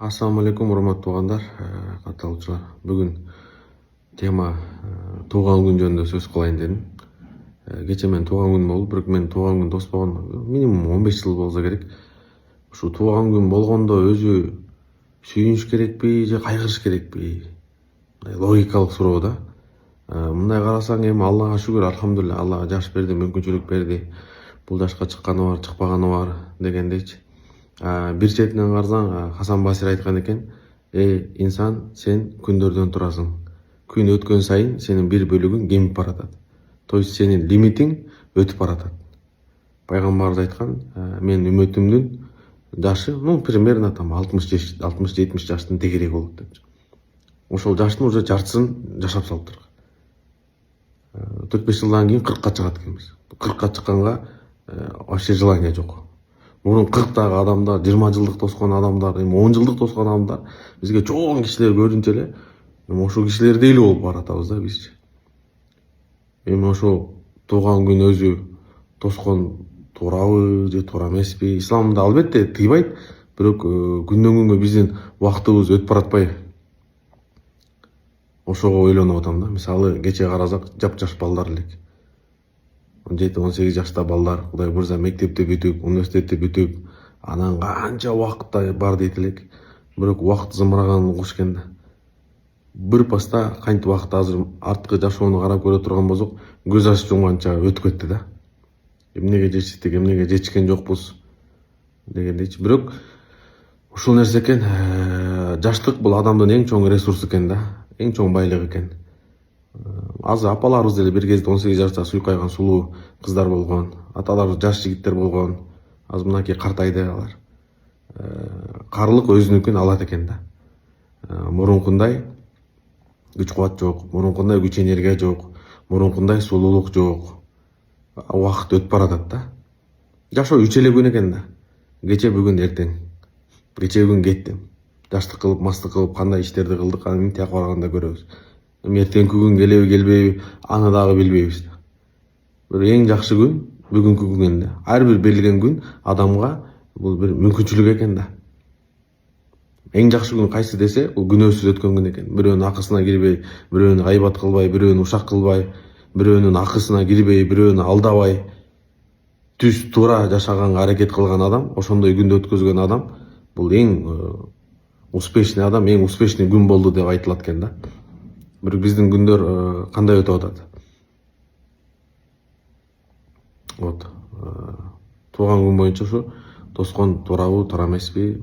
Ассаламу алейкум, урматтуу туугандар, катталуучулар. Бүгүн тема тууган күн жөнүндө сөз кылайын дедим. Кече менин тууган күнүм болду, бирок менин тууган күн тоспогон минимум 15 жыл болсо керек. Ушу тууган күн болгондо өзү сүйүнүш керекпи же кайгырыш керекпи? Логикалык суроо да. Мындай карасаң эми Аллага шүгүр, алхамдулилля, Алла жаш берди, мүмкүнчүлүк берди. Бул жашка чыкканы бар, чыкпаганы бар дегендейчи. Бир четинен карасаң, Хасан Басир айткан экен, инсан, сен күндөрдөн турасың. Күн өткөн сайын сенин бир бөлүгүң кемип баратат. То есть сенин лимитиң өтүп баратат. Пайгамбарыбыз айткан, менин үммөтүмдүн жашы, примерно там 60-70 жаштын тегереги болот деп. Ошол жаштын уже жартысын жашап салыптыр. 4-5 жылдан кийин 40-ка чыгат экенбиз. 40-ка чыкканга вообще желание жок. Мурун 40-тагы адамдар, 20 жылдык тоскон адамдар, 10 жылдык тоскон адамдар бизге чоң кишилер көрүнчү эле, ошол кишилердей эле болуп баратабыз да бизчи. Эми ошо тууган күн өзү тоскон туурабы же туура эмеспи? Исламда албетте тыйбайт, бирок күндөн күнгө биздин убактыбыз өтүп баратпайбы? Ошого ойлонуп атам да. Мисалы, кече карасак, жапжаш балдар элек. 17-18 жашта балдар, Кудай буйрса мектепти бүтүп, университетти бүтүп, анан канча убакытта бар дейт элек. Бирок убакыт зымыраган угуш экен да. Бир паста кантип убакыт азыр арткы жашоону карап көрө турган болсок, көз ачып жумганча өтүп кетти да. Эмнеге жетиштик, эмнеге жетишкен жокпуз дегендейчи. Бирок ушул нерсе экен, жаштык бул адамдын эң чоң ресурсу экен да, эң чоң байлык экен. Азыр апаларыбыз деле бир кезде 18 жашта суйкайган сулуу кыздар болгон, аталарыбыз жаш жигиттер болгон. Азыр мынакей картайды алар. Карлык өзүнүкүн алат экен да. Мурункундай күч кубат жок, мурункундай күч энергия жок, мурункундай сулуулук жок. Убакыт өтүп баратат да. Жашоо 3 эле күн экен да. Кече, бүгүн, эртең. Кече күн кетти. Жаштык кылып, мастык кылып, кандай иштерди кылдык, анын тияк барганда көрөбүз. Эртеңки күн келеби, келбейби, аны дагы билбейбиз. Бир эң жакшы күн бүгүнкү күн да. Ар бир берилген күн адамга бул бир мүмкүнчүлүк экен да. Эң жакшы күн кайсы десе, бул күнөөсүз өткөн күн экен. Бирөөнүн акысына кирбей, бирөөнү гайбат кылбай, бирөөнү ушак кылбай, бирөөнүн акысына кирбей, бирөөнү алдабай, түз туура жашаганга аракет кылган адам, ошондой күндү өткөзгөн адам, бул эң успешный адам, эң успешный күн болду деп айтылат экен да. Бирок биздин күндөр кандай өтүп атат? Вот. Тууган күн боюнча ушу тоскон туурабы, туура эмеспи?